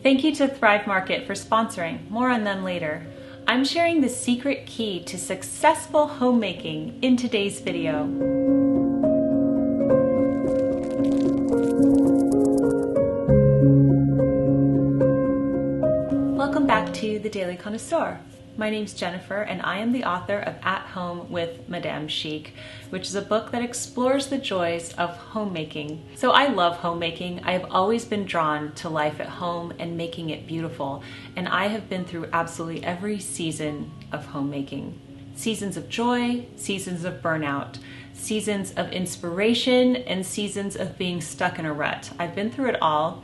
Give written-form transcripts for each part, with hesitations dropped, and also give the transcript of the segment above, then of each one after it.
Thank you to Thrive Market for sponsoring. More on them later. I'm sharing the secret key to successful homemaking in today's video. Welcome back to The Daily Connoisseur. My name's Jennifer and I am the author of At Home with Madame Chic, which is a book that explores the joys of homemaking. So I love homemaking. I have always been drawn to life at home and making it beautiful, and I have been through absolutely every season of homemaking. Seasons of joy, seasons of burnout, seasons of inspiration, and seasons of being stuck in a rut. I've been through it all,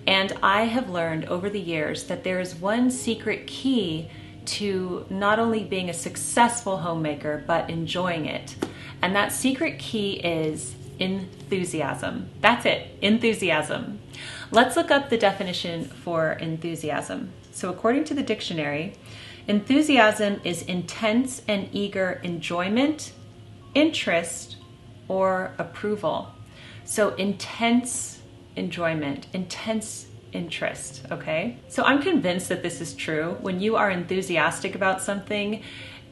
and I have learned over the years that there is one secret key to not only being a successful homemaker, but enjoying it. And that secret key is enthusiasm. That's it, enthusiasm. Let's look up the definition for enthusiasm. So according to the dictionary, enthusiasm is intense and eager enjoyment, interest, or approval. So intense enjoyment, intense interest, okay? So I'm convinced that this is true. When you are enthusiastic about something,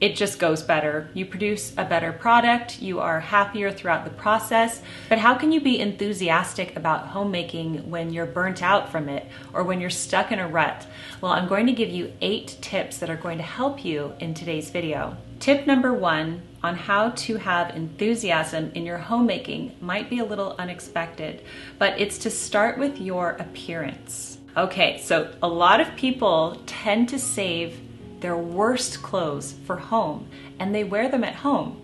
it just goes better. You produce a better product, you are happier throughout the process. But how can you be enthusiastic about homemaking when you're burnt out from it or when you're stuck in a rut? Well, I'm going to give you 8 tips that are going to help you in today's video. Tip number 1 on how to have enthusiasm in your homemaking might be a little unexpected, but it's to start with your appearance. Okay, so a lot of people tend to save their worst clothes for home, and they wear them at home.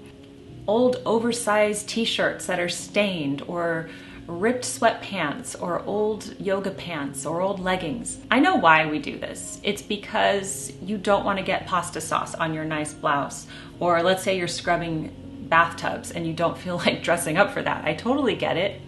Old oversized t-shirts that are stained, or ripped sweatpants, or old yoga pants, or old leggings. I know why we do this. It's because you don't want to get pasta sauce on your nice blouse, or let's say you're scrubbing bathtubs and you don't feel like dressing up for that. I totally get it.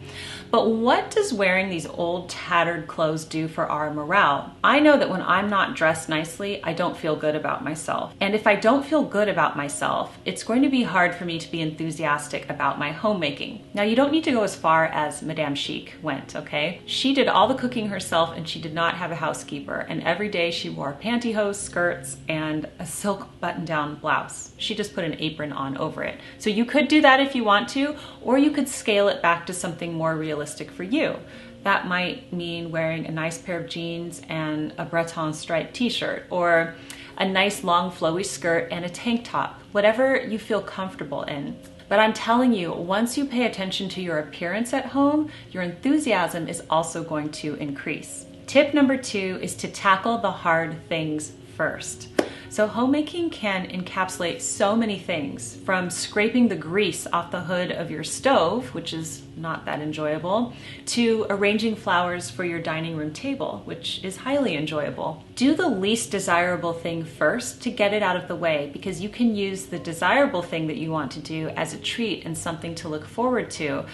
But what does wearing these old tattered clothes do for our morale? I know that when I'm not dressed nicely, I don't feel good about myself. And if I don't feel good about myself, it's going to be hard for me to be enthusiastic about my homemaking. Now, you don't need to go as far as Madame Chic went, okay? She did all the cooking herself and she did not have a housekeeper. And every day she wore pantyhose, skirts, and a silk button-down blouse. She just put an apron on over it. So you could do that if you want to, or you could scale it back to something more realistic for you. That might mean wearing a nice pair of jeans and a Breton striped t-shirt, or a nice long flowy skirt and a tank top, whatever you feel comfortable in. But I'm telling you, once you pay attention to your appearance at home, your enthusiasm is also going to increase. Tip number 2 is to tackle the hard things first. So homemaking can encapsulate so many things, from scraping the grease off the hood of your stove, which is not that enjoyable, to arranging flowers for your dining room table, which is highly enjoyable. Do the least desirable thing first to get it out of the way, because you can use the desirable thing that you want to do as a treat and something to look forward to,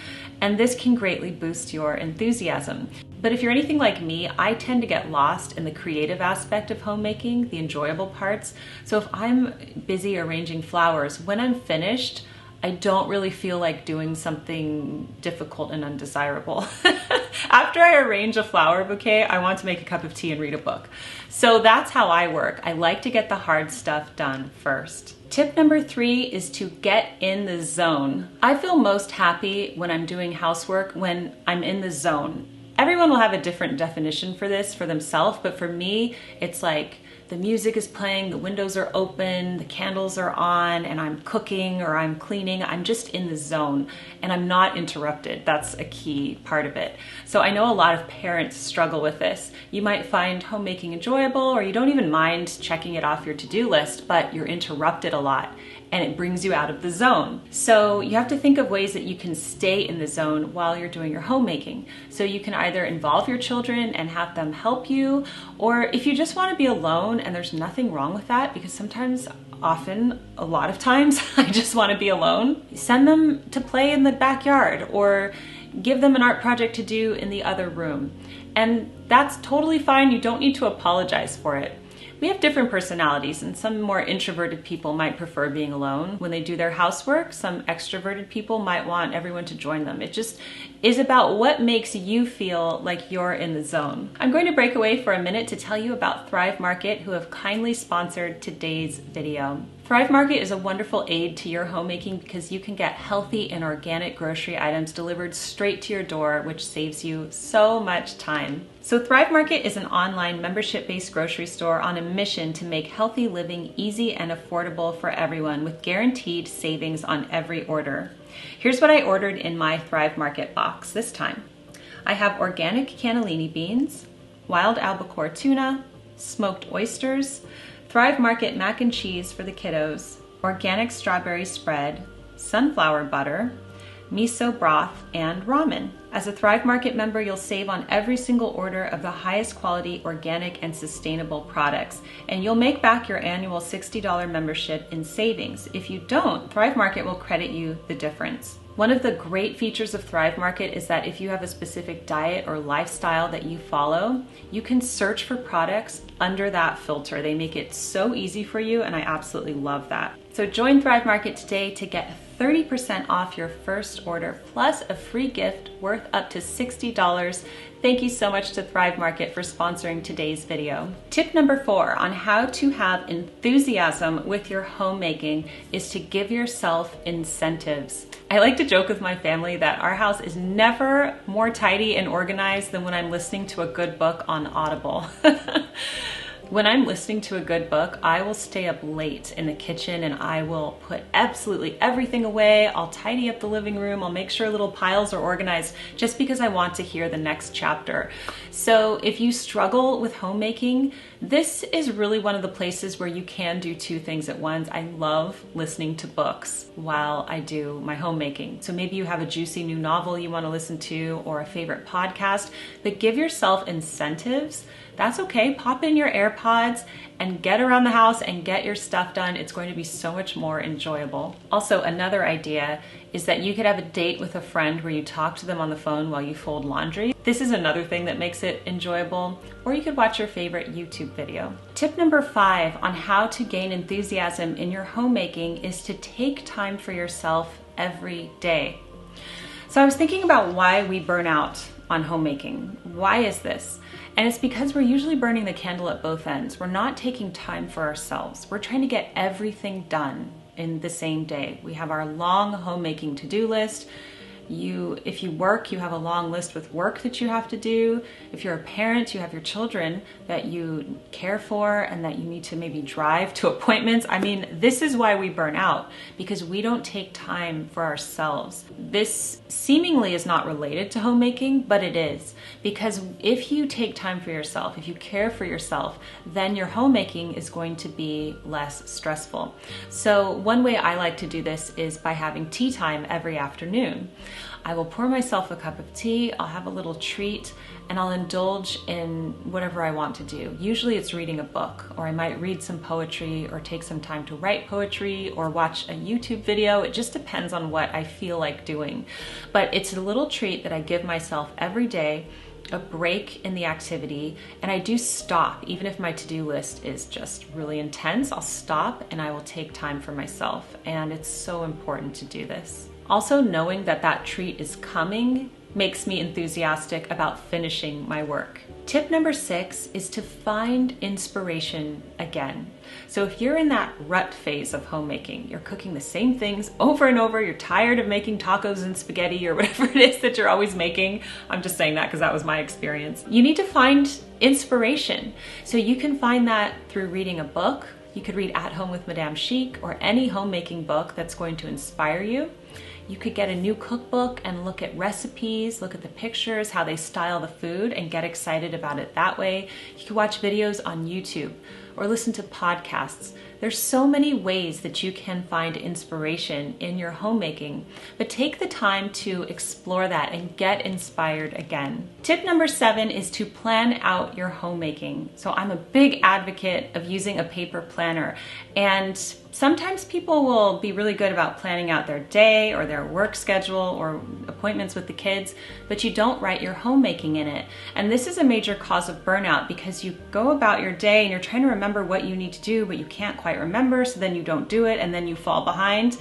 and this can greatly boost your enthusiasm. But if you're anything like me, I tend to get lost in the creative aspect of homemaking, the enjoyable parts. So if I'm busy arranging flowers, when I'm finished, I don't really feel like doing something difficult and undesirable. After I arrange a flower bouquet, I want to make a cup of tea and read a book. So that's how I work. I like to get the hard stuff done first. Tip number 3 is to get in the zone. I feel most happy when I'm doing housework when I'm in the zone. Everyone will have a different definition for this for themselves, but for me, it's like the music is playing, the windows are open, the candles are on, and I'm cooking or I'm cleaning. I'm just in the zone and I'm not interrupted. That's a key part of it. So I know a lot of parents struggle with this. You might find homemaking enjoyable, or you don't even mind checking it off your to-do list, but you're interrupted a lot and it brings you out of the zone. So you have to think of ways that you can stay in the zone while you're doing your homemaking. So you can either involve your children and have them help you, or if you just want to be alone, and there's nothing wrong with that, because sometimes, often, a lot of times, I just want to be alone, send them to play in the backyard, or give them an art project to do in the other room. And that's totally fine. You don't need to apologize for it. We have different personalities, and some more introverted people might prefer being alone. When they do their housework, some extroverted people might want everyone to join them. It just is about what makes you feel like you're in the zone. I'm going to break away for a minute to tell you about Thrive Market, who have kindly sponsored today's video. Thrive Market is a wonderful aid to your homemaking because you can get healthy and organic grocery items delivered straight to your door, which saves you so much time. So Thrive Market is an online membership-based grocery store on a mission to make healthy living easy and affordable for everyone with guaranteed savings on every order. Here's what I ordered in my Thrive Market box this time. I have organic cannellini beans, wild albacore tuna, smoked oysters, Thrive Market mac and cheese for the kiddos, organic strawberry spread, sunflower butter, miso broth, and ramen. As a Thrive Market member, you'll save on every single order of the highest quality organic and sustainable products, and you'll make back your annual $60 membership in savings. If you don't, Thrive Market will credit you the difference. One of the great features of Thrive Market is that if you have a specific diet or lifestyle that you follow, you can search for products under that filter. They make it so easy for you, and I absolutely love that. So join Thrive Market today to get 30% off your first order plus a free gift worth up to $60. Thank you so much to Thrive Market for sponsoring today's video. Tip number 4 on how to have enthusiasm with your homemaking is to give yourself incentives. I like to joke with my family that our house is never more tidy and organized than when I'm listening to a good book on Audible. When I'm listening to a good book, I will stay up late in the kitchen and I will put absolutely everything away. I'll tidy up the living room. I'll make sure little piles are organized just because I want to hear the next chapter. So if you struggle with homemaking, this is really one of the places where you can do two things at once. I love listening to books while I do my homemaking. So maybe you have a juicy new novel you want to listen to or a favorite podcast, but give yourself incentives. That's okay. Pop in your AirPods and get around the house and get your stuff done. It's going to be so much more enjoyable. Also, another idea is that you could have a date with a friend where you talk to them on the phone while you fold laundry. This is another thing that makes it enjoyable. Or you could watch your favorite YouTube video. Tip number 5 on how to gain enthusiasm in your homemaking is to take time for yourself every day. So I was thinking about why we burn out on homemaking. Why is this? And it's because we're usually burning the candle at both ends. We're not taking time for ourselves. We're trying to get everything done in the same day. We have our long homemaking to-do list. If you work, you have a long list with work that you have to do. If you're a parent, you have your children that you care for and that you need to maybe drive to appointments. I mean, this is why we burn out, because we don't take time for ourselves. This seemingly is not related to homemaking, but it is. Because if you take time for yourself, if you care for yourself, then your homemaking is going to be less stressful. So one way I like to do this is by having tea time every afternoon. I will pour myself a cup of tea, I'll have a little treat, and I'll indulge in whatever I want to do. Usually it's reading a book, or I might read some poetry, or take some time to write poetry, or watch a YouTube video. It just depends on what I feel like doing. But it's a little treat that I give myself every day, a break in the activity, and I do stop. Even if my to-do list is just really intense, I'll stop and I will take time for myself. And it's so important to do this. Also, knowing that that treat is coming makes me enthusiastic about finishing my work. Tip number 6 is to find inspiration again. So if you're in that rut phase of homemaking, you're cooking the same things over and over, you're tired of making tacos and spaghetti or whatever it is that you're always making. I'm just saying that because that was my experience. You need to find inspiration. So you can find that through reading a book. You could read At Home with Madame Chic or any homemaking book that's going to inspire you. You could get a new cookbook and look at recipes, look at the pictures, how they style the food, and get excited about it that way. You could watch videos on YouTube or listen to podcasts. There's so many ways that you can find inspiration in your homemaking, but take the time to explore that and get inspired again. Tip number 7 is to plan out your homemaking. So I'm a big advocate of using a paper planner, and sometimes people will be really good about planning out their day or their work schedule or appointments with the kids, but you don't write your homemaking in it. And this is a major cause of burnout because you go about your day and you're trying to remember what you need to do, but you can't quite remember, so then you don't do it and then you fall behind.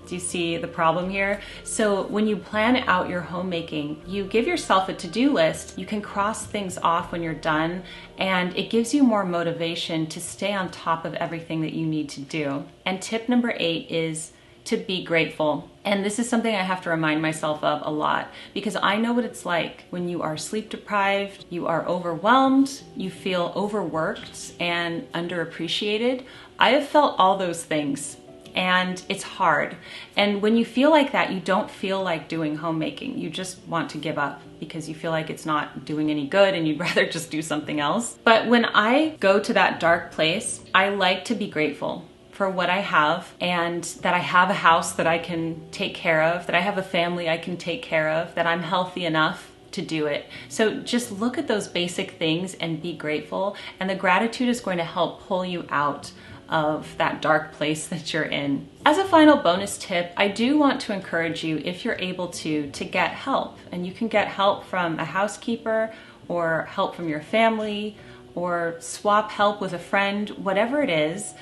Do you see the problem here? So when you plan out your homemaking, you give yourself a to-do list. You can cross things off when you're done, and it gives you more motivation to stay on top of everything that you need to do. And tip number 8 is to be grateful. And this is something I have to remind myself of a lot because I know what it's like when you are sleep deprived, you are overwhelmed, you feel overworked and underappreciated. I have felt all those things. And it's hard. And when you feel like that, you don't feel like doing homemaking. You just want to give up because you feel like it's not doing any good and you'd rather just do something else. But when I go to that dark place, I like to be grateful for what I have, and that I have a house that I can take care of, that I have a family I can take care of, that I'm healthy enough to do it. So just look at those basic things and be grateful, and the gratitude is going to help pull you out of that dark place that you're in. As a final bonus tip, I do want to encourage you, if you're able to get help. And you can get help from a housekeeper or help from your family or swap help with a friend, whatever it is.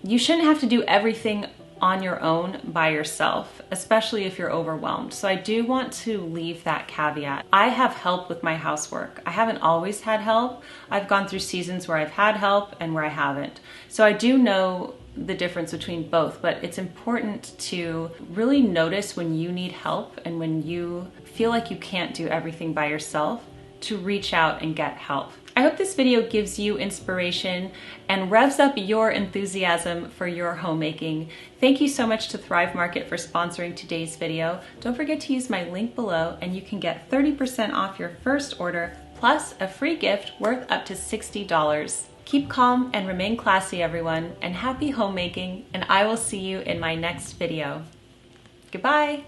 You shouldn't have to do everything on your own by yourself, especially if you're overwhelmed. So I do want to leave that caveat. I have help with my housework. I haven't always had help. I've gone through seasons where I've had help and where I haven't. So I do know the difference between both, but it's important to really notice when you need help and when you feel like you can't do everything by yourself, to reach out and get help. I hope this video gives you inspiration and revs up your enthusiasm for your homemaking. Thank you so much to Thrive Market for sponsoring today's video. Don't forget to use my link below and you can get 30% off your first order plus a free gift worth up to $60. Keep calm and remain classy, everyone, and happy homemaking, and I will see you in my next video. Goodbye.